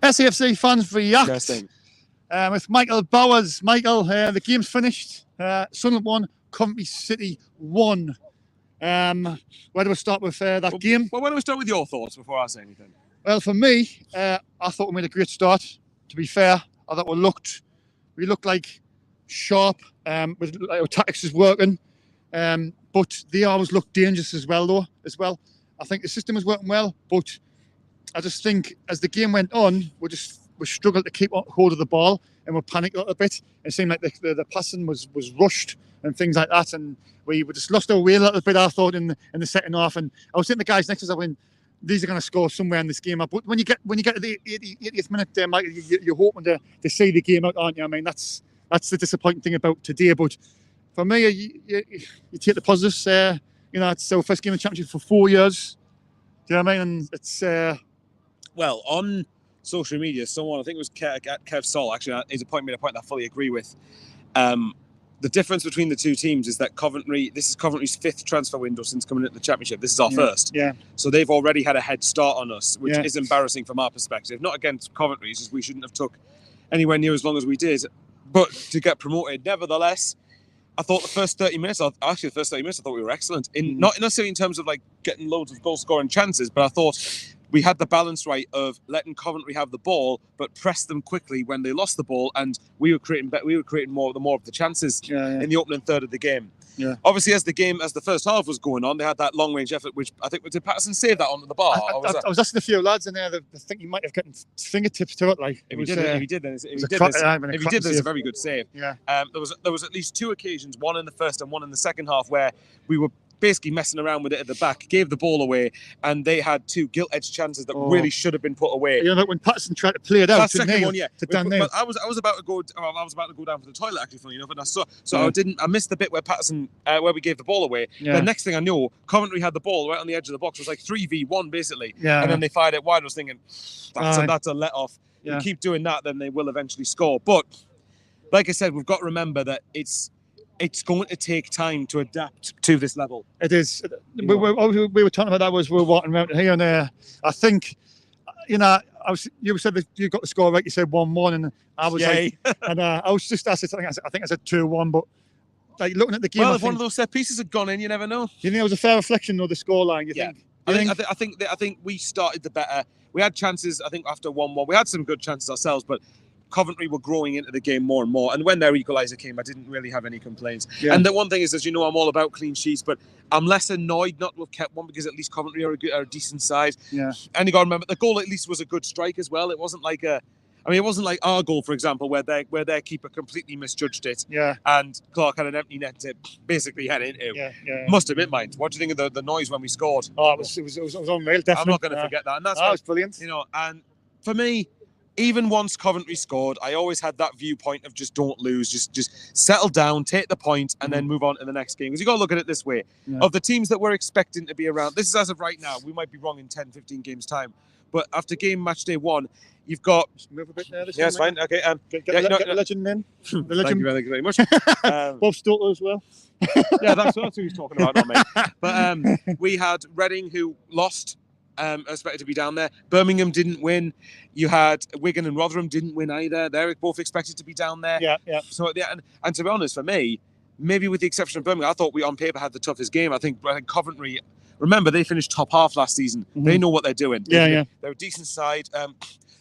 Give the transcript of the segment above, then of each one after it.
SAFC fans react. Interesting. With Michael Bowers. Michael, the game's finished. Sunderland 1, Coventry City 1. Where do we start with that game? Well, why don't we start with your thoughts before I say anything? Well, for me, I thought we made a great start. To be fair, I thought we looked like sharp. With our tactics is working, but they always look dangerous as well. I think the system was working well, but I just think as the game went on, we struggled to keep hold of the ball and we panicked a little bit. It seemed like the passing was rushed and things like that, and we just lost our way a little bit, I thought, in the second half. And I was thinking the guys next to us, I went, these are going to score somewhere in this game. But when you get to the 80th minute, Mike, you're hoping to see the game out, aren't you? I mean, that's the disappointing thing about today. But for me, you take the positives. It's our first game in the Championship for 4 years. Do you know what I mean? And it's well, on social media, someone, I think it was Kev Sol, actually, made a point that I fully agree with. The difference between the two teams is that this is Coventry's 5th transfer window since coming into the Championship. This is our first. Yeah. So they've already had a head start on us, which is embarrassing from our perspective. Not against Coventry, it's just we shouldn't have took anywhere near as long as we did. But to get promoted, nevertheless, I thought the first 30 minutes, I thought we were excellent. Not necessarily in terms of like getting loads of goal scoring chances, but I thought we had the balance right of letting Coventry have the ball, but press them quickly when they lost the ball, and we were creating more of the chances in the opening third of the game. Yeah. Obviously, as the first half was going on, they had that long range effort, which I think did Patterson save that onto the bar? I was asking a few lads in there that I think he might have gotten fingertips to it. Like if he did, then it's a very good save. Yeah. There was at least 2 occasions, one in the first and one in the second half, where we were basically messing around with it at the back, gave the ball away, and they had 2 gilt-edged chances that really should have been put away. You know, when Patterson tried to play it out, that second one, to Dan Neil. But I was about to go down for the toilet, actually, funny enough, and I missed the bit where Patterson, where we gave the ball away. The next thing I knew, Coventry had the ball right on the edge of the box. It was like 3v1 basically, and then they fired it wide. I was thinking, that's a let off. You keep doing that, then they will eventually score. But like I said, we've got to remember that it's going to take time to adapt to this level. It is. We were talking about that as we were walking around here and there. I think, you said that you got the score right. You said 1-1, and I was I was just asked. I think I said 2-1, but like looking at the game. Well, if one of those set pieces had gone in, you never know. You think it was a fair reflection of the scoreline? You think? I think we started the better. We had chances. I think after 1-1, we had some good chances ourselves, but Coventry were growing into the game more and more, and when their equaliser came, I didn't really have any complaints. And the one thing is, as you know, I'm all about clean sheets, but I'm less annoyed not to have kept one, because at least Coventry are a decent side. Yeah. And you got to remember, the goal at least was a good strike as well. It wasn't like our goal, for example, where their keeper completely misjudged it. Yeah. And Clark had an empty net to basically head into. Yeah. Must admit, mind. What do you think of the noise when we scored? Oh, it was unreal. Definitely. I'm not going to forget that. And that's it was brilliant. And for me, even once Coventry scored, I always had that viewpoint of just don't lose, just settle down, take the point, and then move on to the next game. Because you got to look at it this way: of the teams that we're expecting to be around, this is as of right now. We might be wrong in 10, 15 games time, but after match day 1, you've got. Just move a bit there. Yeah, it's fine. Okay. Get the legend in. The legend. Thank you very much. Bob Stoker as well. Yeah, that's who he's talking about, not me. But we had Reading, who lost. Expected to be down there. Birmingham didn't win. You had Wigan and Rotherham didn't win either. They're both expected to be down there. Yeah. So and to be honest, for me, maybe with the exception of Birmingham, I thought we on paper had the toughest game. I think Coventry. Remember, they finished top half last season. They know what they're doing. Yeah. They're a decent side.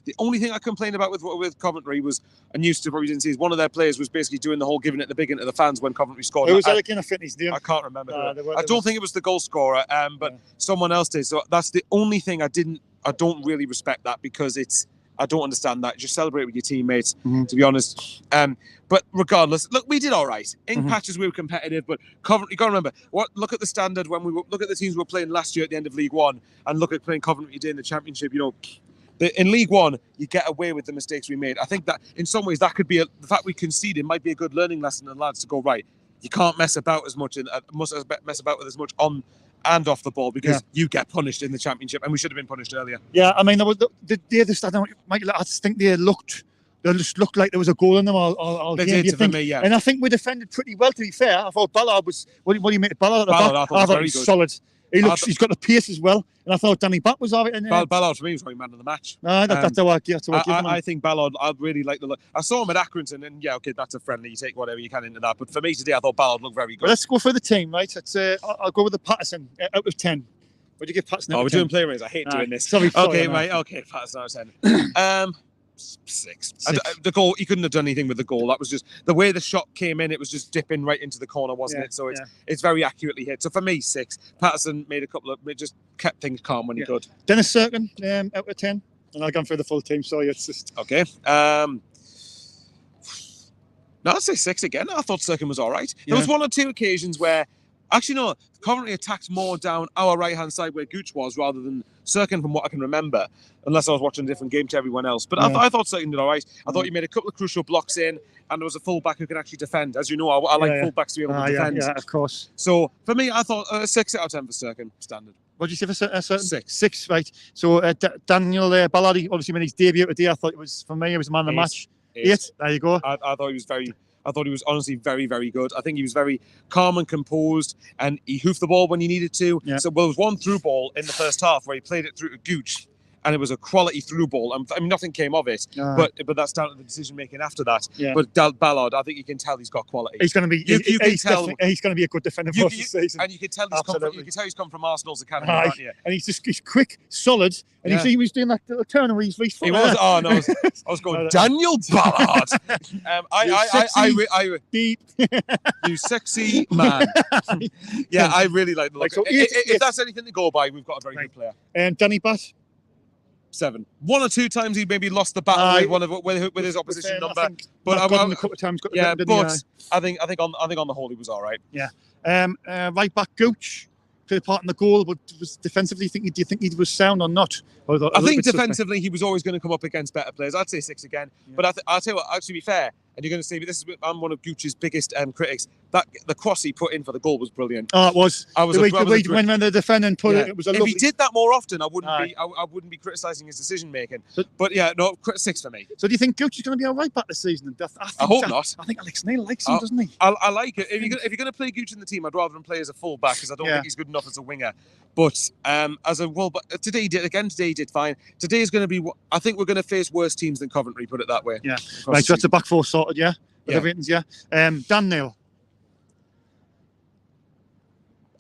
The only thing I complained about with Coventry was, and you still probably didn't see, is one of their players was basically doing the whole giving it the big one to the fans when Coventry scored. Who was that again? I can't remember. I don't think it was the goal scorer, but someone else did. So that's the only thing I don't really respect that, because I don't understand that. Just celebrate with your teammates, to be honest. But regardless, look, we did all right. In patches, we were competitive, but Coventry, you got to remember, look at the standard when look at the teams we were playing last year at the end of League One, and look at playing Coventry today in the Championship. In League One, you get away with the mistakes we made. I think that in some ways that could be the fact we conceded might be a good learning lesson to the lads to go, right, you can't mess about as much mess about with as much on and off the ball, because you get punished in the Championship, and we should have been punished earlier. Yeah, I mean, I just think they just looked like there was a goal in them all They game. did for me, yeah. And I think we defended pretty well, to be fair. I thought Ballard was, what do you make of Ballard? Ballard, I thought was very good. Solid. He's got the pace as well. And I thought Danny Batt was all right. Ballard, for me, was probably man of the match. No, that's how I give him. I think Ballard, I really like the look. I saw him at Accrington, and yeah, okay, that's a friendly. You take whatever you can into that. But for me today, I thought Ballard looked very good. Well, let's go for the team, right? I'll go with the Patterson out of 10. What do you give Patterson out of 10? We're doing play ratings. I hate doing this. Sorry, okay, mate. Okay, Patterson out of 10. 6. The goal, he couldn't have done anything with the goal. That was just the way the shot came in. It was just dipping right into the corner, wasn't it? So it's very accurately hit. So for me, 6. Patterson made it just kept things calm when he could. Dennis Serkin out of 10, and I'll go through the full team. Sorry, it's just okay. No, I'd say 6 again. I thought Serkin was all right. There was 1 or 2 occasions where, actually no, Coventry attacked more down our right-hand side where Gooch was rather than Serkin, from what I can remember, unless I was watching a different game to everyone else. But I thought Serkin did all right. I thought he made a couple of crucial blocks in, and there was a full-back who could actually defend. As you know, I like full-backs to be able to defend. Yeah, of course. So for me, I thought 6 out of 10 for Serkin, standard. What did you say for Serkin? 6. 6, right. So Daniel Ballard obviously made his debut today. I thought it was, for me, it was the man of the match. 8. There you go. I thought he was I thought he was honestly very, very good. I think he was very calm and composed, and he hoofed the ball when he needed to. Yeah. So there was one through ball in the first half where he played it through to Gooch, and it was a quality through ball. I mean, nothing came of it, but that's down to the decision making after that. Yeah. But Ballard, I think you can tell he's got quality. He's going to be. He's going to be a good defender for this season. And you can tell he's come from Arsenal's academy, can't you? And he's quick, solid. And you see he was doing that little turn where he's reached. He was. Oh no, I was going Daniel Ballard. Beep. You sexy man. Yeah, I really like the look. If that's anything to go by, we've got a very good player. And Danny Batt. 7. 1 or 2 times he maybe lost the battle with his opposition number, but a couple of times. I think on the whole he was all right. Yeah. Right back Gooch played a part in the goal, but was defensively, do you think he was sound or not? I think defensively he was always going to come up against better players. I'd say 6 again, but I'll tell you what. Actually, to be fair, and you're going to say, but I'm one of Gooch's biggest critics. That the cross he put in for the goal was brilliant. Oh, it was. When the defender put it was a lovely. If he did that more often, I wouldn't be criticising his decision making. But yeah, no, 6 for me. So do you think Gooch is going to be all right back this season? I hope not. I think Alex Neil likes him, doesn't he? I like it. If you're going to play Gooch in the team, I'd rather him play as a full back because I don't think he's good enough as a winger. But as a today he did fine. Today is going to be. I think we're going to face worse teams than Coventry. Put it that way. Yeah. Right. So that's a back 4 sorted. Yeah. Dan Neil.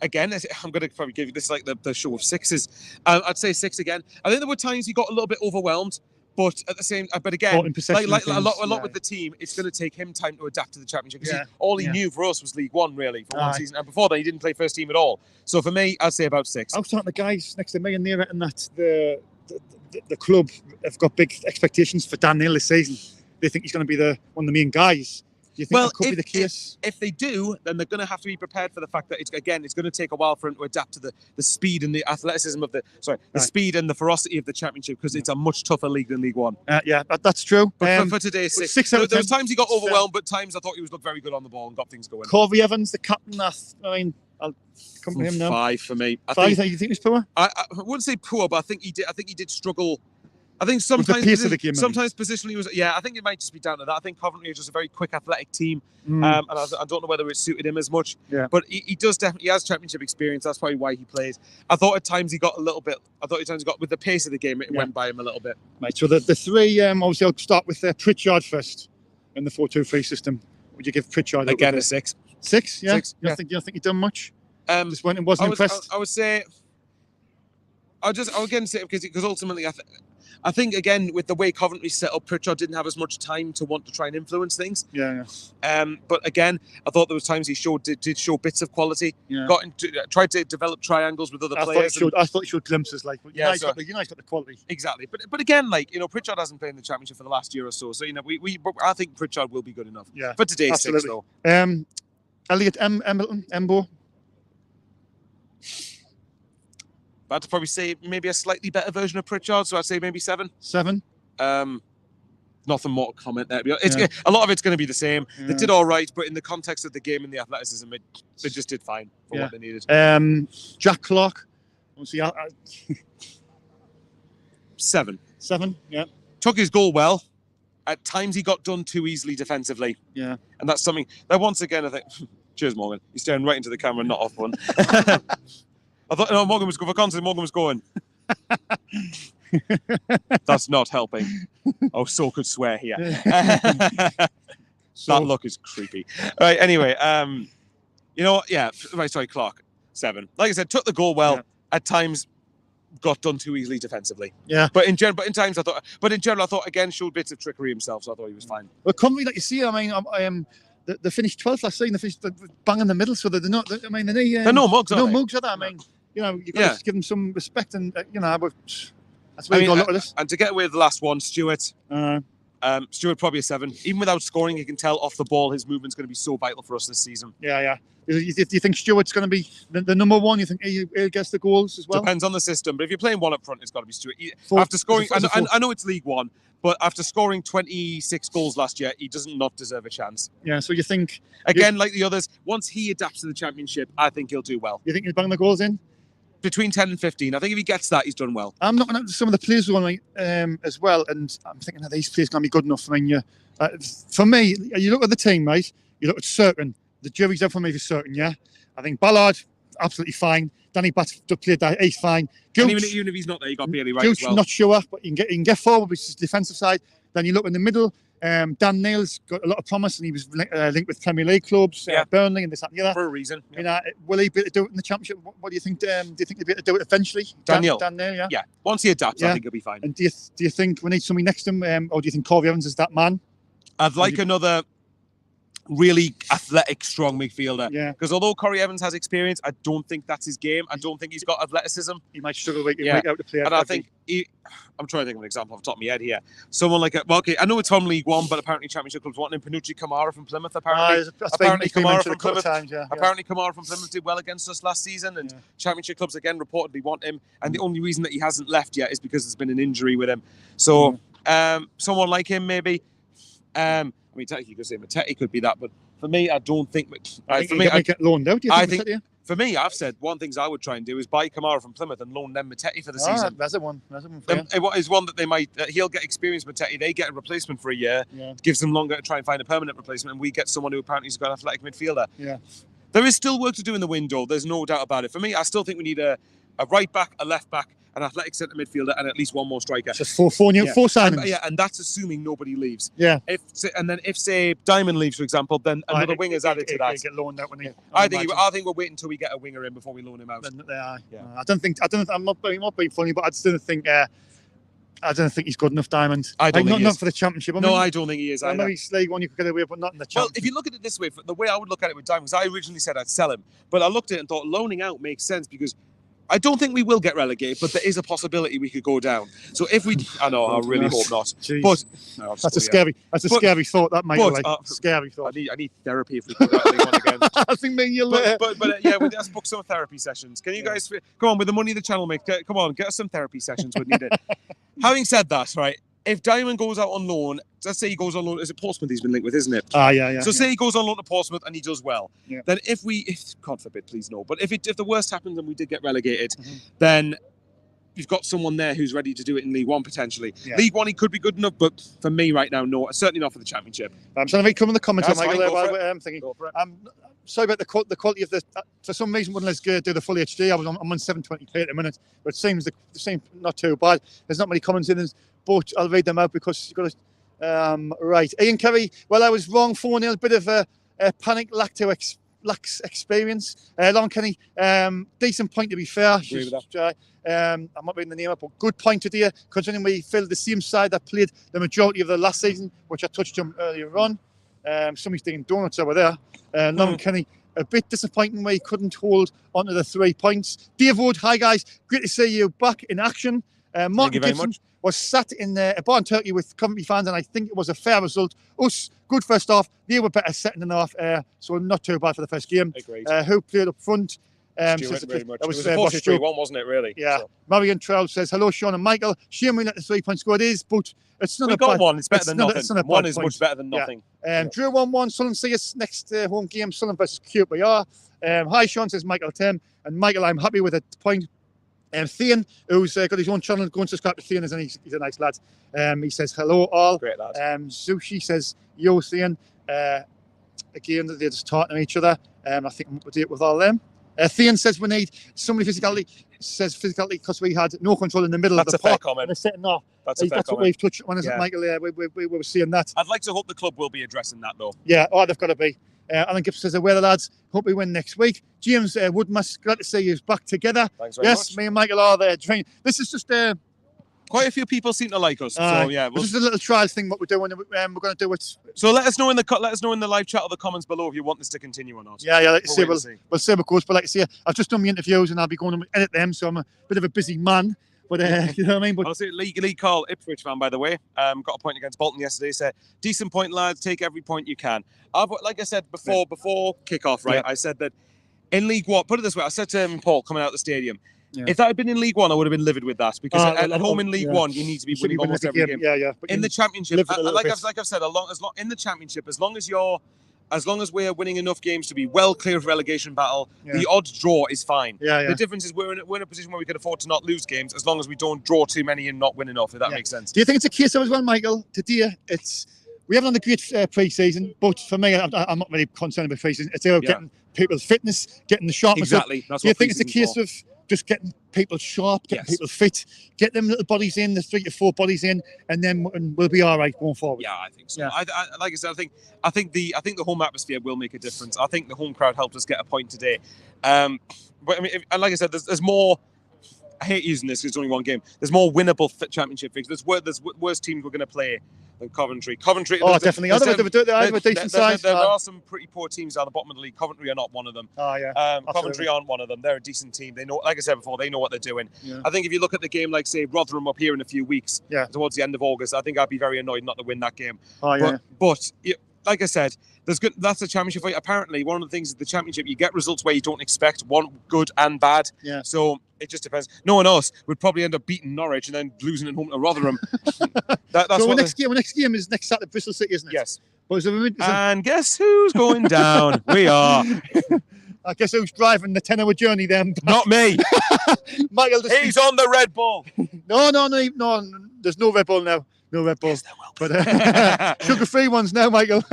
Again, I'm going to probably give you this like the show of 6s. I'd say 6 again. I think there were times he got a little bit overwhelmed, but at the same, but again, like a lot with the team, it's going to take him time to adapt to the Championship. Because all he knew for us was League One, really, for one season, and before that, he didn't play first team at all. So for me, I'd say about 6. I was talking to the guys next to me, and they're reckon that the club have got big expectations for Dan Neil this season. They think he's going to be one of the main guys. Do you think that could be the case? If they do, then they're going to have to be prepared for the fact that it's going to take a while for him to adapt to the speed and the athleticism of the speed and the ferocity of the Championship, because it's a much tougher league than League One. That's true. But for today, 6 out of 10. There was times he got overwhelmed, but times I thought he looked very good on the ball and got things going. Corey Evans, the captain. I'll come to him now. 5 for me. You think he was poor? I wouldn't say poor, but I think he did struggle. I think sometimes positionally was. Yeah, I think it might just be down to that. I think Coventry is just a very quick, athletic team, and I don't know whether it suited him as much. Yeah. But he has Championship experience. That's probably why he plays. I thought at times he got a little bit. With the pace of the game, it went by him a little bit. Right. So the 3. Obviously, I'll start with Pritchard first in the 4-2-3 system. Would you give Pritchard again a 6? 6? Yeah. 6. You don't think he done much? Just wasn't impressed. I would say. I'll again say because ultimately I think again with the way Coventry set up, Pritchard didn't have as much time to want to try and influence things. Yeah. But again, I thought there was times he did show bits of quality. Yeah. Tried to develop triangles with other players. I thought he showed glimpses. He's got the quality. Exactly. But again, Pritchard hasn't played in the Championship for the last year or so. So I think Pritchard will be good enough. Yeah. But today's 6 though. Elliot Embo. But I'd probably say maybe a slightly better version of Pritchard, so I'd say maybe 7. 7. Nothing more to comment there. A lot of it's going to be the same. Yeah. They did all right, but in the context of the game and the athleticism, they just did fine for what they needed. Jack Clark. Obviously, 7. 7, yeah. Took his goal well. At times he got done too easily defensively. Yeah. And that's something that once again I think cheers Morgan. He's staring right into the camera, not off one. I thought no, Morgan was going for Constance. Morgan was going. That's not helping. Oh, so could swear here. That look is creepy. Right. Anyway, you know what? Yeah. Right. Sorry. Clark 7. Like I said, took the goal well. At times, got done too easily defensively. Yeah. But in general, I thought again showed bits of trickery himself. So I thought he was fine. Well, Coventry, like you see, I mean, they finished 12th last season. They finished bang in the middle, so they're not. I mean, they're no mugs. No mugs, are they? I mean, you know, you've got to give them some respect, and you know, that's where you got to look at this. And to get away with the last one, Stuart. Stuart probably a 7. Even without scoring, you can tell off the ball his movement's going to be so vital for us this season. Yeah. Do you think Stuart's going to be the number one? You think he'll get the goals as well? Depends on the system, but if you're playing one up front, it's got to be Stuart. After scoring, I know it's League One, but after scoring 26 goals last year, he doesn't not deserve a chance. Yeah, so you think again, like the others, once he adapts to the Championship, I think he'll do well. You think he'll bang the goals in? Between 10 and 15. I think if he gets that, he's done well. I'm looking at some of the players on as well, and I'm thinking that these players going to be good enough. I mean, for me, you look at the team, right? You look at Certain. The jury's out for me for Certain, yeah? I think Ballard, absolutely fine. Danny Batts played that, he's fine. Even if he's not there, you got Bailey right as well. Not sure, but you can get forward, which is the defensive side. Then you look in the middle. Dan Neil's got a lot of promise, and he was linked with Premier League clubs, Burnley, and this, that, and the other. For a reason. Yeah. You know, will he be able to do it in the Championship? What do you think? Do you think he'll be able to do it eventually? Dan Neil, yeah. Yeah. Once he adapts, I think he'll be fine. And do you think we need somebody next to him, or do you think Corey Evans is that man? I'd like another really athletic, strong midfielder. Yeah. Because although Corey Evans has experience, I don't think that's his game. I don't think he's got athleticism. He might struggle to make out to play. And I think I'm trying to think of an example off the top of my head here. Someone like I know it's from League One, but apparently Championship clubs wanting him. Panucci Kamara from Plymouth. Apparently Kamara from Plymouth. Apparently Kamara from Plymouth did well against us last season, and Championship clubs again reportedly want him. And the only reason that he hasn't left yet is because there's been an injury with him. So someone like him maybe. I mean, technically, you could say Matete could be that, but for me, I don't think. Get loaned out. For me, I've said one things I would try and do is buy Kamara from Plymouth and loan them Matete for the season. That's a one. It is one that they might. He'll get experience. Matete, they get a replacement for a year. Gives them longer to try and find a permanent replacement, and we get someone who apparently is a good athletic midfielder. Yeah. There is still work to do in the window. There's no doubt about it. For me, I still think we need a right back, a left back, an athletic centre midfielder, and at least one more striker. Just four signings. And that's assuming nobody leaves. Yeah. If say Diamond leaves, for example, then another winger's added to that. Get loaned out when I think we'll wait until we get a winger in before we loan him out. I don't think. I'm not being funny, but I still think. I don't think he's good enough, Diamond. I don't think not for the Championship. I don't think he is. I know he's League One, you could get away, but not in the Championship. Well, if you look at it this way, the way I would look at it with Diamond, because I originally said I'd sell him, but I looked at it and thought loaning out makes sense because I don't think we will get relegated, but there is a possibility we could go down. So if we, I know, I really hope not. Jeez. But that's a scary thought. That might scary thought. I need therapy if we go down League One again. I think me and you later. But let's book some therapy sessions. Can you guys come on with the money the channel make? Come on, get us some therapy sessions. We need it. Having said that, right? If Diamond goes out on loan, let's say he goes on loan, is it Portsmouth he's been linked with, isn't it? Yeah. So say he goes on loan to Portsmouth and he does well. Yeah. Then if God forbid, please no, but if the worst happens and we did get relegated, then you've got someone there who's ready to do it in League One potentially. Yeah. League One, he could be good enough, but for me right now, no, certainly not for the Championship. I'm trying to come in the comments on Michael. I'm thinking. Sorry about the quality of the. For some reason, wouldn't let's do the full HD. I'm on 720p at the minute, but it seems the same, not too bad. There's not many comments in this, but I'll read them out because you've got to. Right, Ian Curry. Well, I was wrong. 4-0. Bit of a panic, lacks experience. Long Kenny. Decent point to be fair. Agree with that. I'm not reading the name up, but good point today, considering we filled the same side that played the majority of the last season, which I touched on earlier on. Somebody's taking donuts over there. Norman Kenny, a bit disappointing where he couldn't hold onto the 3 points. Dave Wood, hi guys, great to see you back in action. Martin Gibson was sat in a bar in Turkey with Coventry fans, and I think it was a fair result. Us, good first half. They were better second and half, so not too bad for the first game. Who played up front? Stuart, very much. It was a 4-3-1, wasn't it, really? Yeah. So. Marion Trout says, hello, Sean and Michael. Shame we let the 3-point score. It is, but it's not we got one. It's better than nothing. One is much better than nothing. Drew 1-1. Sunderland see us next home game. Sunderland versus QPR. Hi, Sean, says Michael Tim. And Michael, I'm happy with the point. Thean, who's got his own channel, go and subscribe to Thean, and he's a nice lad. He says, hello, all. Great lad. Sushi says, yo, Thean. Again, they're just talking to each other. I think I'm up to date with all them. Thean says we need somebody physicality. Says physicality because we had no control in the middle of the park. That's a fair comment. And they're sitting off. That's a fair That's comment. what we've touched on, isn't it, Michael? Yeah, we were seeing that. I'd like to hope the club will be addressing that, though. Yeah, they've got to be. Alan Gibbs says, "Well, lads, hope we win next week." James Woodmas, glad to see you back together. Thanks very much. Me and Michael are there. This is just quite a few people seem to like us. So yeah, this is a little trial thing what we're doing. We're going to do it. So let us know in the live chat or the comments below if you want this to continue or not. Yeah. We'll see what goes. But like I say, I've just done my interviews and I'll be going to edit them, so I'm a bit of a busy man. But you know what I mean. But I'll say Lee Carl, Ipswich fan, by the way, got a point against Bolton yesterday. Said decent point, lads. Take every point you can. Like I said before kickoff, right? Yeah. I said that in League One. Put it this way, I said to Paul coming out of the stadium. Yeah. If that had been in League One, I would have been livid with that because at home in League One, you need to be winning almost every game. Yeah. But in the Championship, like I've said, in the Championship, as long as we're winning enough games to be well clear of relegation battle, the odds draw is fine. Yeah. The difference is we're in a position where we can afford to not lose games as long as we don't draw too many and not win enough. If that makes sense. Do you think it's a case of as well, Michael? Today, we haven't had a great pre-season, but for me, I'm not really concerned about pre-season. It's about getting people's fitness, getting the sharpness. Exactly. Do you think it's a case of just getting people sharp, getting people fit, get them little bodies in, the 3 to 4 bodies in, and then we'll be all right going forward? Yeah, I think so. Yeah. Like I said, I think the home atmosphere will make a difference. I think the home crowd helped us get a point today. But I mean, like I said, there's more. I hate using this because it's only one game. There's more winnable Championship fixtures. There's worse teams we're going to play than Coventry. Definitely. They have a decent size. There are some pretty poor teams down the bottom of the league. Coventry are not one of them. Coventry aren't one of them. They're a decent team. They know, like I said before, they know what they're doing. Yeah. I think if you look at the game, like say Rotherham up here in a few weeks, towards the end of August, I think I'd be very annoyed not to win that game. But like I said, that's a Championship fight. Apparently, one of the things is the Championship, you get results where you don't expect, one good and bad. Yeah. So it just depends. No one else would probably end up beating Norwich and then losing at home to Rotherham. That's so our next game is next Saturday, Bristol City, isn't it? Yes. And guess who's going down? We are. I guess who's driving the 10-hour journey then? Not me. Michael, he's on the Red Bull. No. There's no Red Bull now. No Red Bull. Yes, there will be. But sugar-free ones now, Michael.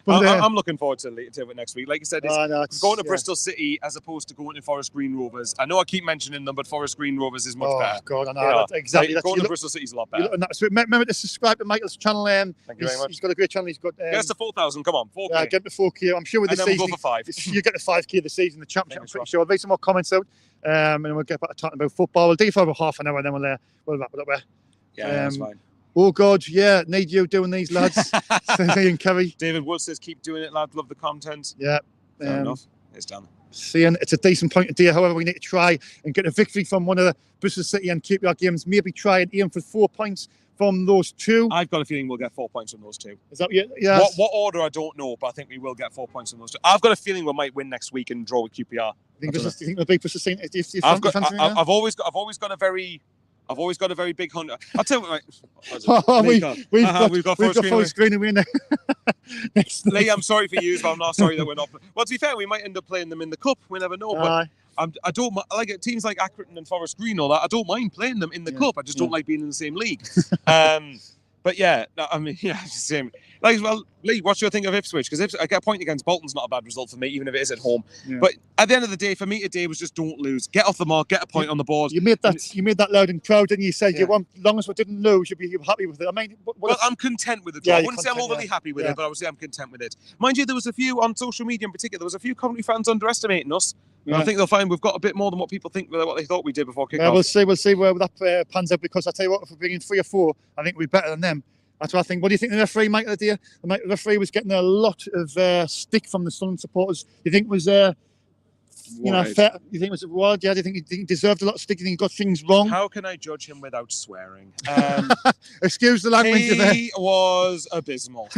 But, I'm looking forward to it next week. Like I said, it's going to Bristol City as opposed to going to Forest Green Rovers. I know I keep mentioning them, but Forest Green Rovers is much better. Oh, God, I know. Exactly. Like, going to Bristol City is a lot better. So remember to subscribe to Michael's channel. Thank you very much. He's got a great channel. He's got... Get us to 4,000. Come on, 4K. Get to 4K. I'm sure with the season... And then we'll go for 5. You get the 5K this season, the Championship. I'm pretty sure. I'll read some more comments out and we'll get back to talking about football. We'll do it for about half an hour and then we'll wrap it up there. Yeah, that's fine. Oh, God, yeah, need you doing these, lads. Ian Curry. David Wood says, keep doing it, lad. Love the content. Yeah. Fair enough. It's done. Seeing it's a decent point of day. However, we need to try and get a victory from one of the Bristol City and QPR games. Maybe try and aim for 4 points from those two. I've got a feeling we'll get 4 points from those two. Is that yeah? What order, I don't know, but I think we will get 4 points from those two. I've got a feeling we might win next week and draw with QPR. Do you think they'll be Bristol City? I've always got a very big hunt. I'll tell you what, we've got Forest Green and we're next. Lee, I'm sorry for you, but I'm not sorry that we're not. Well, to be fair, we might end up playing them in the cup. We never know. But I don't like teams like Accrington and Forest Green. All that. I don't mind playing them in the cup. I just don't like being in the same league. But yeah, I mean, yeah, it's the same. Like, well, Lee, what's your think of Ipswich? Because I get a point against Bolton's not a bad result for me, even if it is at home. Yeah. But at the end of the day, for me today was just don't lose. Get off the mark, get a point on the board. You made that loud and proud, and you said you want, as long as we didn't lose, you'd be happy with it. I mean, I'm content with the draw. I wouldn't say I'm overly happy with it, but I would say I'm content with it. Mind you, there was a few on social media in particular. There was a few Coventry fans underestimating us. Yeah. And I think they'll find we've got a bit more than what people think, what they thought we did before kickoff. We'll see where that pans out. Because I tell you what, if we're bringing 3 or 4, I think we're better than them. That's what I think. What do you think the referee, Michael, the referee was getting a lot of stick from the Sunderland supporters? Do you think it was, fair? You think it was wide? Yeah, do you think he deserved a lot of stick? Do you think he got things wrong? How can I judge him without swearing? Excuse the language. He was abysmal.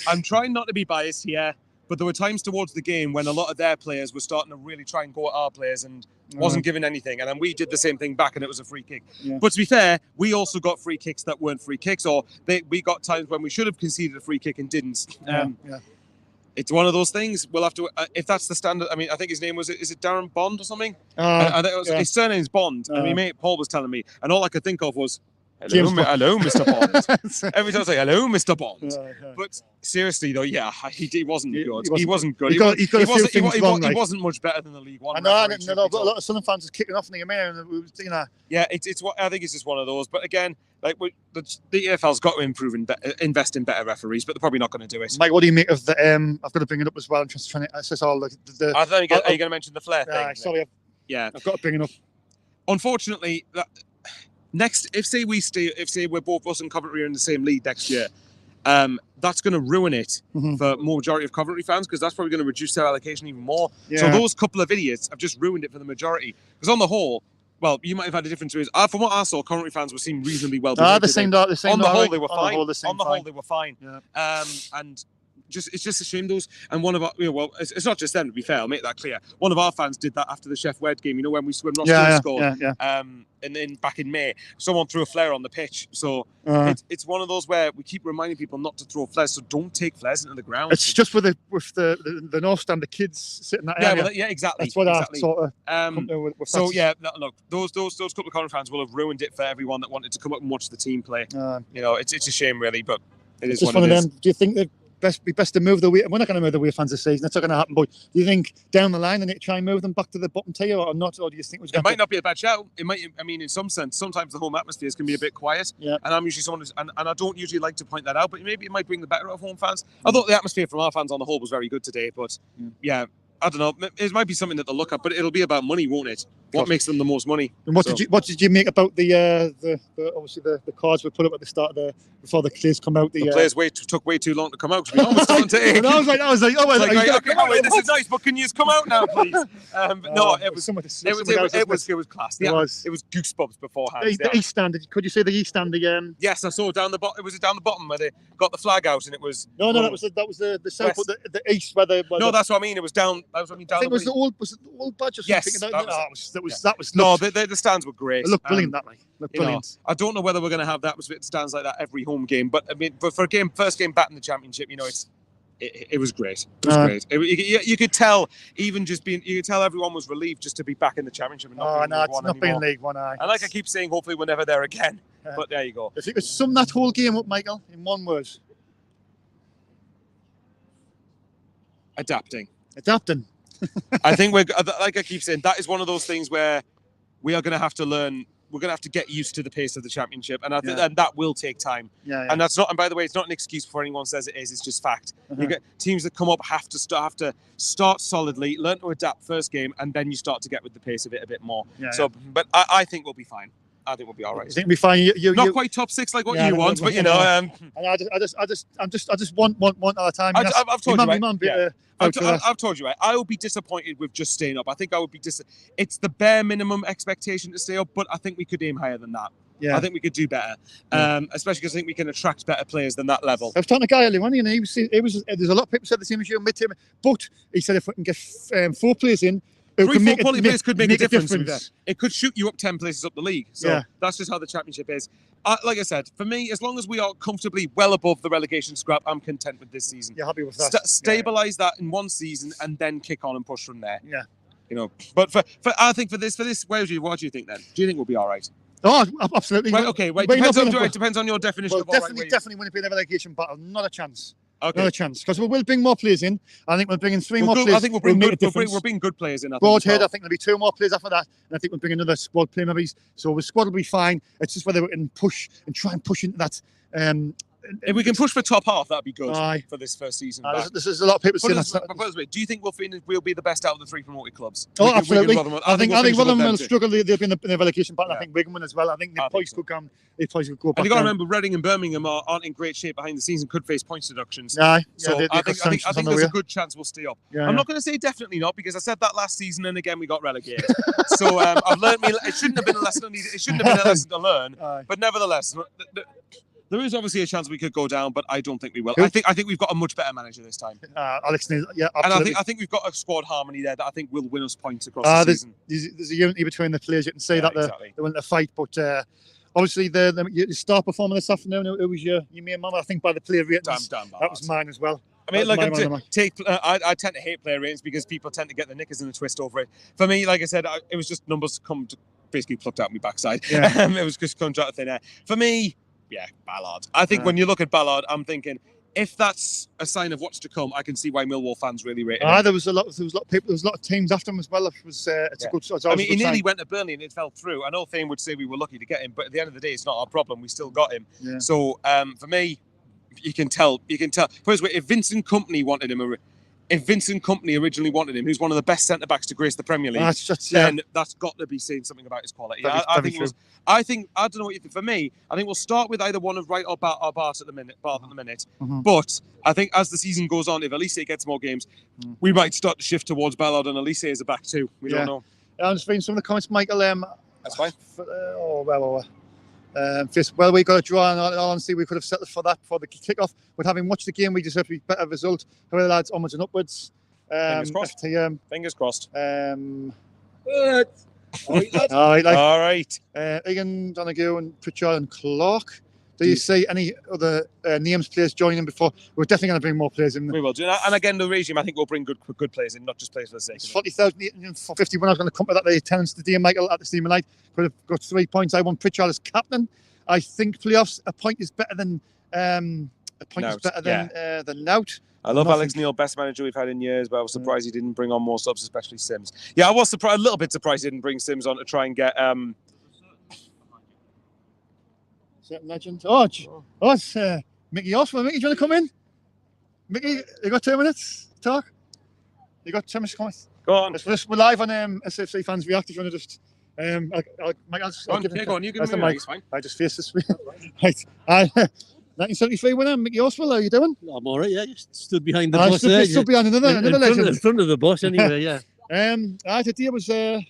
I'm trying not to be biased here, but there were times towards the game when a lot of their players were starting to really try and go at our players and wasn't giving anything. And then we did the same thing back and it was a free kick. Yeah. But to be fair, we also got free kicks that weren't free kicks, or we got times when we should have conceded a free kick and didn't. It's one of those things. We'll have to, if that's the standard. I mean, I think his name is it Darren Bond or something? I think his surname's Bond. I mean, mate, Paul was telling me, and all I could think of was, Hello, Mr. Bond. Every time I say hello, Mr. Bond. But seriously, though, he wasn't good. He wasn't good. He wasn't much better than the League One. I know, but a lot of Sunderland fans are kicking off in the game, and yeah, it's what I think it's just one of those. But again, like the EFL's got to improve and invest in better referees, but they're probably not going to do it. Mike, what do you make of the? I've got to bring it up as well. I'm just trying to assess all the. I thought are you going to mention the Flair thing? Sorry, I've got to bring it up. Unfortunately, next, if we're both us and Coventry are in the same league next year, that's going to ruin it for more majority of Coventry fans, because that's probably going to reduce their allocation even more. Yeah. So those couple of idiots have just ruined it for the majority. Because on the whole, well, you might have had a different choice. From what I saw, Coventry fans were seen reasonably well. The same. On the whole, they were fine. On the whole, they were fine. Yeah. And it's just a shame those. And one of our, it's not just them, to be fair. I'll make that clear. One of our fans did that after the Chef Wed game. When Ross scored. And then back in May, someone threw a flare on the pitch. So it's one of those where we keep reminding people not to throw flares. So don't take flares into the ground. It's just with the North Stand, the kids sitting in that area. Yeah, exactly. That's what exactly. I sort of. Look, those couple of Coventry fans will have ruined it for everyone that wanted to come up and watch the team play. It's a shame, really, but it's just one of them. Do you think they've best to move the way? We're not going to move the way fans this season. That's not going to happen. But do you think down the line they need to try and move them back to the bottom tier or not? Or do you think it might not be a bad shout? It might. I mean, in some sense, sometimes the home atmospheres can be a bit quiet. Yeah. And I'm usually someone and I don't usually like to point that out, but maybe it might bring the better of home fans. I thought the atmosphere from our fans on the whole was very good today, but yeah. I don't know. It might be something that they'll look at, but it'll be about money, won't it? What makes them the most money? And what did you make about the obviously the cards we put up at the start before the players come out? The players took way too long to come out. To be honest, I was like, this is nice, but can you just come out now, please? No, it was class. It was goosebumps beforehand. The East Stand. Could you say the East Stand again? Yes, I saw down the bottom. It was down the bottom where they got the flag out, and it was that was the south, the east where no, that's what I mean. It was down. That was what I mean. Down. I think it was the old badge or something. Yes, that was. No, the stands were great. It looked brilliant that way. Brilliant. I don't know whether we're going to have that atmosphere stands like that every home game, but I mean, for a first game back in the Championship, it was great. It was great. You could tell, you could tell everyone was relieved just to be back in the Championship and not being League One. And like I keep saying, hopefully we're never there again. But there you go. If you could sum that whole game up, Michael, in one word. Adapting. I think we're, like I keep saying, that is one of those things where we are going to have to learn. We're going to have to get used to the pace of the Championship, and I think that will take time. And that's not. And by the way, it's not an excuse for anyone says it is. It's just fact. You get teams that come up have to start solidly, learn to adapt first game, and then you start to get with the pace of it a bit more. But I think we'll be fine. I think we'll be all right. I think we'll be fine. Not quite top 6 like what you want, but And I just want at a time. I've told you. I've told you, I will be disappointed with just staying up. I think I would be It's the bare minimum expectation to stay up, but I think we could aim higher than that. I think we could do better, especially because I think we can attract better players than that level. I was talking to a guy earlier on, and there's a lot of people said the same as you, mid-term, but he said if we can get 4 players in, 3-4 quality players could make a difference. It could shoot you up 10 places up the league. So that's just how the Championship is. Like I said, for me, as long as we are comfortably well above the relegation scrap, I'm content with this season. You're happy with that? Stabilise that in one season and then kick on and push from there. Yeah. But I think for this, what do you think then? Do you think we'll be all right? Oh, absolutely. Right, okay. Wait, depends on your definition of all right. Definitely when it be a relegation battle, not a chance. Okay. Not a chance, because we will bring more players in. I think we'll bring in 3 more players. I think we'll bring good players in. Broadhead, I think there'll be 2 more players after that, and I think we'll bring another squad player maybe. So the squad will be fine. It's just whether we can push and try and push into that. If we can push for top half, that'd be good for this first season. There's a lot of people saying that. Do you think we'll be the best out of the 3 promoted clubs? Oh, absolutely. I think Rotherham will struggle. They'll be in the relegation battle. I think Wigan as well. I think the points could come. They probably could go back. And you got to remember, Reading and Birmingham aren't in great shape behind the scenes and could face points deductions. So I think there's a good chance we'll stay up. I'm not going to say definitely not, because I said that last season and again we got relegated. So I've learned it shouldn't have been a lesson. It shouldn't have been a lesson to learn. But nevertheless. There is obviously a chance we could go down, but I don't think we will. I think we've got a much better manager this time. Alex Neil, absolutely. And I think we've got a squad harmony there that I think will win us points across the season. There's a unity between the players. You can say that they're willing to fight, but obviously the star performer this afternoon, it was your main man. I think by the player ratings, that was mine as well. I mean, I tend to hate player ratings because people tend to get the knickers in a twist over it. For me, like I said, it was just numbers come basically plucked out my backside. Yeah. It was just contract thin air. For me, Ballard. I think when you look at Ballard, I'm thinking, if that's a sign of what's to come, I can see why Millwall fans really rate him. There was a lot of people. There was a lot of teams after him as well. It's a good. He nearly went to Burnley and it fell through. I know Thane would say we were lucky to get him, but at the end of the day, it's not our problem. We still got him. Yeah. So for me, you can tell. Put it this way, if Vincent Kompany originally wanted him, who's one of the best centre backs to grace the Premier League, then that's got to be saying something about his quality. I don't know what you think. For me, I think we'll start with either one of Wright or Bath at the minute. Mm-hmm. But I think as the season goes on, if Elise gets more games, we might start to shift towards Ballard and Elise as a back too. We don't know. I'm just reading some of the comments, Michael. That's fine. Well, we got a draw, and honestly, we could have settled for that before the kick-off. But having watched the game, we deserve to be better result. However, lads, onwards and upwards. Fingers crossed. Fingers crossed. All right. Egan, Donoghue, and Pritchard and Clark. Do you see any other names players joining before? We're definitely going to bring more players in. We will do. And again, the regime, I think we'll bring good players in, not just players for the sake of it. 40,851. I was going to come to that. The attendance today, Michael, at the Steamer Night. Could have got 3 points. I want Pritchard as captain. I think playoffs, a point is better than Nout. I love Alex Neil, best manager we've had in years, but I was surprised he didn't bring on more subs, especially Sims. Yeah, I was surprised, a little bit surprised he didn't bring Sims on to try and get... Legend. It's Mickey Oswald. Mickey, do you want to come in? Mickey, you got 2 minutes to talk? You got 10 minutes to come? Go on. We're live on SFC Fans React. If you want to just... Go on, you give me the mic. Fine. I just face this way. Right. 1973 winner, Mickey Oswald, how are you doing? I'm all right, yeah. Just stood behind the bus there. Stood behind another legend. In front of the bus, anyway, yeah. Today was a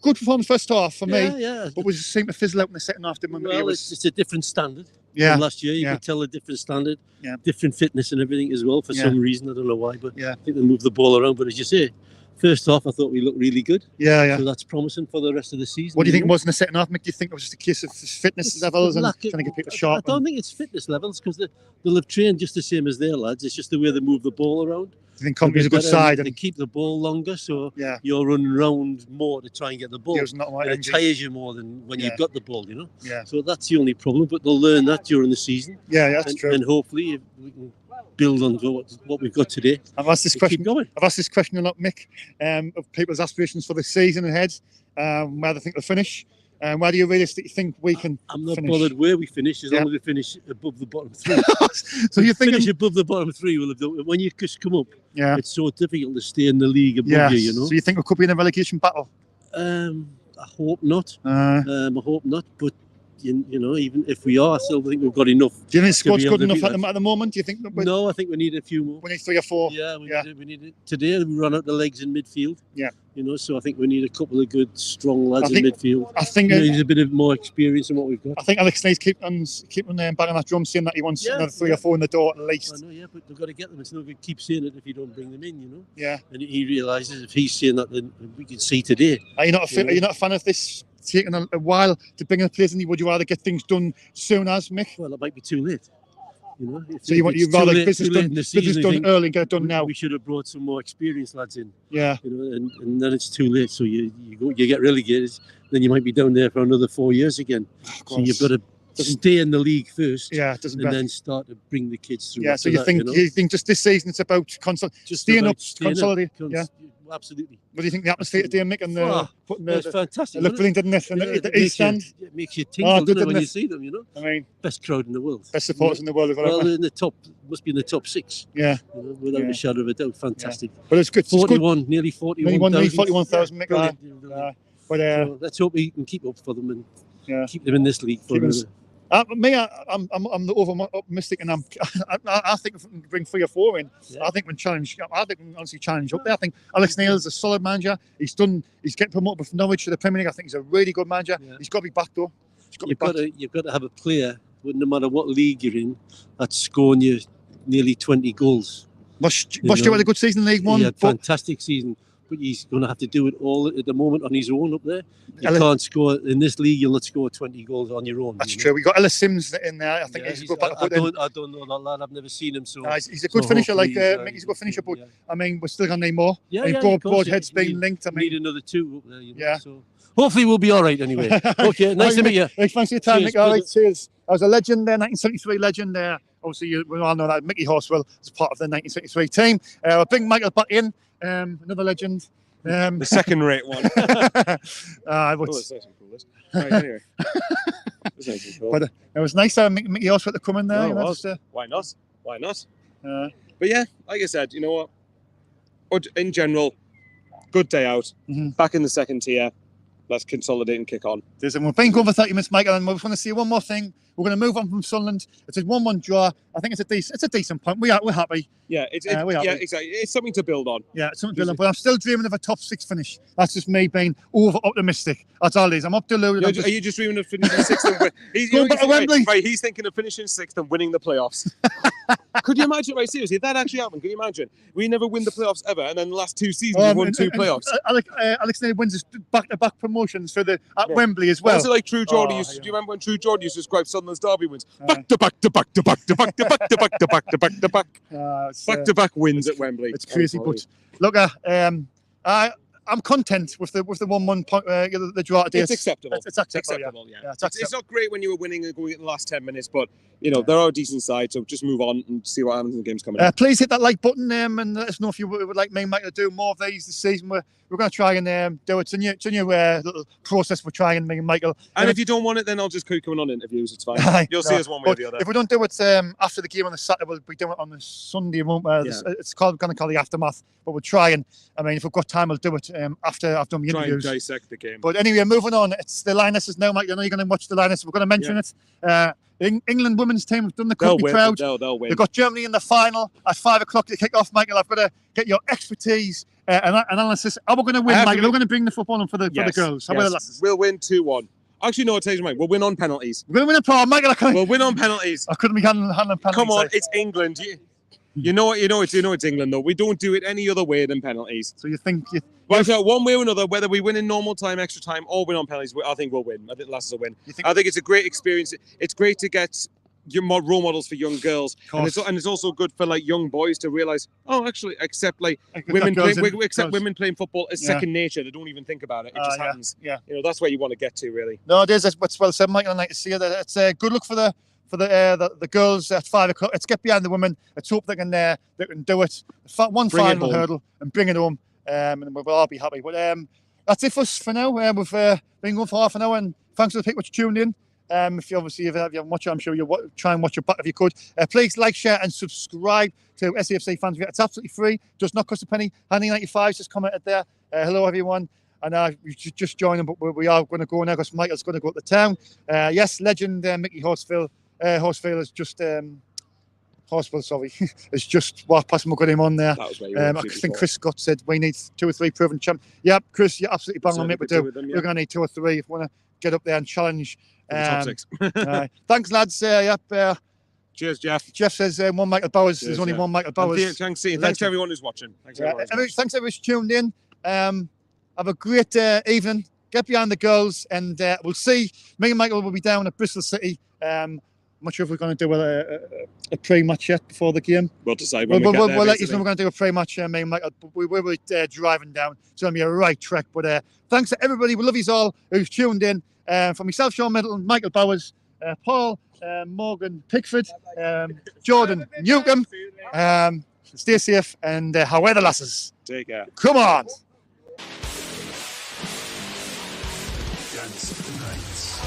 good performance first half for me. Yeah. But we just seemed to fizzle out in the second half, didn't we? Well, it's a different standard. Yeah. From last year, you could tell a different standard. Yeah. Different fitness and everything as well, for some reason. I don't know why, but I think they moved the ball around. But as you say, first half, I thought we looked really good. Yeah. So that's promising for the rest of the season. What do you think it was in the second half, Mick? Do you think it was just a case of fitness levels and trying to get people sharp? I don't think it's fitness levels, because they'll have trained just the same as their lads. It's just the way they move the ball around. I think Company's a good side. They keep the ball longer, so you're running around more to try and get the ball. It tires you more than when you've got the ball, you know? Yeah. So that's the only problem, but they'll learn that during the season. Yeah, that's true. And hopefully we can build on what we've got today. I've asked this question. Keep going. I've asked this question a lot, Mick, of people's aspirations for the season ahead, where they think they'll finish. Where do you realistically think we can I'm not finish? bothered where we finish, as long as we finish above the bottom 3. So you think finish above the bottom 3, we'll have done. When you just come up, it's so difficult to stay in the league above you know. So you think we could be in a relegation battle? I hope not. I hope not, but you know, even if we are, I still think we've got enough. Do you think the squad's good enough at the moment? Do you think? No, I think we need a few more. We need 3 or 4. Yeah, we need it. Today we run out the legs in midfield. Yeah. You know, so I think we need a couple of good, strong lads in midfield. I think we need a bit of more experience than what we've got. I think Alex needs keep on banging that drum, saying that he wants another 3 or 4 in the door at least. I know, yeah, but they've got to get them. It's not going to keep saying it if you don't bring them in, you know. Yeah. And he realises if he's saying that, then we can see today. Are you not a fan of this taking a while to bring in a players in? Would you rather get things done soon as, Mick? Well, it might be too late. You know, so you'd rather business done early and get it done now? We should have brought some more experienced lads in. Yeah. You know, and then it's too late. So you get relegated, then you might be down there for another 4 years again. So you've got to stay in the league first. Yeah, it doesn't. And then start to bring the kids through. Yeah. So you think just this season it's about staying up, consolidating. Yeah. Absolutely. What do you think the atmosphere today, Mick? And it's fantastic. It looked brilliant, didn't it? And the East Stand. It makes you tingle, doesn't it, when you see them, you know? I mean, best crowd in the world. Best supporters in the world as well. Well, in the top, must be in the top 6. Yeah. You know, without a shadow of a doubt. Fantastic. Yeah. But it's good. 41, nearly 41,000. Nearly 41,000, Mick. So let's hope we can keep up for them and keep them in this league for another. I'm the over-optimistic, and I think if we can bring 3 or 4 in, I think we can challenge. I think we can honestly challenge up there. I think Alex Neil is a solid manager. He's getting promoted with Norwich to the Premier League. I think he's a really good manager. Yeah. He's got to be back though. You've got to have a player, no matter what league you're in, that's scoring you nearly 20 goals. Bush had a good season in League One. He had a fantastic season. but he's going to have to do it all at the moment on his own up there. You can't score in this league. You'll not score 20 goals on your own. That's true. We got Ellis Sims in there. I think he's a good back. I don't know that lad. I've never seen him. So he's a good finisher. Like Mickey's a good finisher, but I mean, we're still gonna need more. Broadhead's been linked. I mean, need another 2 up there. You know, so hopefully we'll be all right anyway. Okay, nice to meet you. Thanks for your time, Mick. All right, cheers. I was a legend there, 1973 legend there. Obviously, we all know that Mickey Horswell was part of the 1973 team. We'll bring Michael back in, another legend. The second-rate one. Anyway. But it was nice Mickey Horswell to come in there. No, why not? Why not? But yeah, like I said, you know what? In general, good day out. Back in the second tier. Let's consolidate and kick on. And we've been going for 30 minutes, Michael, and we're going to see one more thing. We're going to move on from Sunderland. It's a 1-1 draw. I think it's a decent point. We're happy. Yeah, exactly. It's something to build on. Yeah, it's something to build on. But I'm still dreaming of a top 6 finish. That's just me being over optimistic. That's all it is. I'm up deluded. Are you just dreaming of finishing 6th? He's thinking of finishing 6th and winning the playoffs. Could you imagine? Right, seriously, if that actually happened, can you imagine? We never win the playoffs ever, and then the last 2 seasons we won 2 playoffs. Alex Neil wins his back-to-back promotions for at Wembley as well. Also, like True Geordie do you remember when True Geordie used to describe Sunderland's derby wins? Back-to-back wins at Wembley. It's crazy, but look, I'm content with the 1-1 point, the draw today. It's acceptable. It's acceptable. Yeah. It's not great when you were winning and going in the last 10 minutes, but you know there are a decent side. So just move on and see what happens in the games coming up. Please hit that like button and let us know if you would like me and Mike to do more of these this season. We're going to try and do it. It's a new little process we're trying, me and Michael. And if you don't want it, then I'll just keep coming on interviews. It's fine. You'll see us one way or the other. If we don't do it after the game on the Saturday, we'll be doing it on the Sunday. It's going to call the aftermath, but we'll try and. I mean, if we've got time, we'll do it after I've done the interviews. Try and dissect the game. But anyway, moving on. It's the Lionesses now, Mike. I know you're going to watch the Lionesses. We're going to mention it. England women's team have done the Coventry crowd. They'll win. They've got Germany in the final at 5 o'clock to kick off, Michael. I've got to get your expertise and analysis. Are we going to win, Michael? We're going to bring the football on for the girls. How about the lasses? We'll win 2-1. Actually, no, I'll tell you right. We'll win on penalties. We're going to win a pro, Michael. We'll win on penalties. I couldn't be handling penalties. Come on, it's England. You know it's England though. We don't do it any other way than penalties. So you think one way or another, whether we win in normal time, extra time, or win on penalties, I think we'll win. I think the lasses will win. I think it's a great experience. It's great to get your role models for young girls, and it's also good for like young boys to realise, women women playing football is second nature. They don't even think about it. It just happens. Yeah, that's where you want to get to, really. No, it is. That's well said, Michael. I'd like to see it. It's good luck for the girls at 5 o'clock. Let's get behind the women. Let's hope they can do it. One final hurdle and bring it home, and we'll all be happy. But that's it for us for now. We've been going for half an hour, and thanks for the people who tuned in. If you haven't watched it, I'm sure you'll try and watch it back if you could. Please like, share, and subscribe to SAFC Fans. It's absolutely free. Does not cost a penny. Handy 95 just commented there. Hello, everyone. And you should just join them, but we are going to go now because Michael's going to go to the town. Yes, legend Mickey Horsfield is just Horsfield, sorry, it's just walked past him. We got him on there. I think Chris Scott said we need 2 or 3 proven champions. Yep, Chris, you're absolutely bang on, mate. We're going to need 2 or 3 if we want to get up there and challenge. Top 6. Thanks, lads. Cheers, Jeff. Jeff says one Michael Bowers. There's only one Michael Bowers. Thanks to everyone who's watching. Thanks everyone who's tuned in. Have a great evening. Get behind the girls, and we'll see. Me and Michael will be down at Bristol City. I'm not sure if we're going to do a pre-match yet before the game. We'll decide when we get there. We'll let you know we're going to do a pre-match. Me and Michael, we will be driving down. It's going to be a right trek. But thanks to everybody. We love you all who's tuned in. For myself, Sean Middleton, Michael Bowers, Paul, Morgan Pickford, Jordan Newcomb. Stay safe and how are the lasses? Take care. Come on. Dance of the Nights.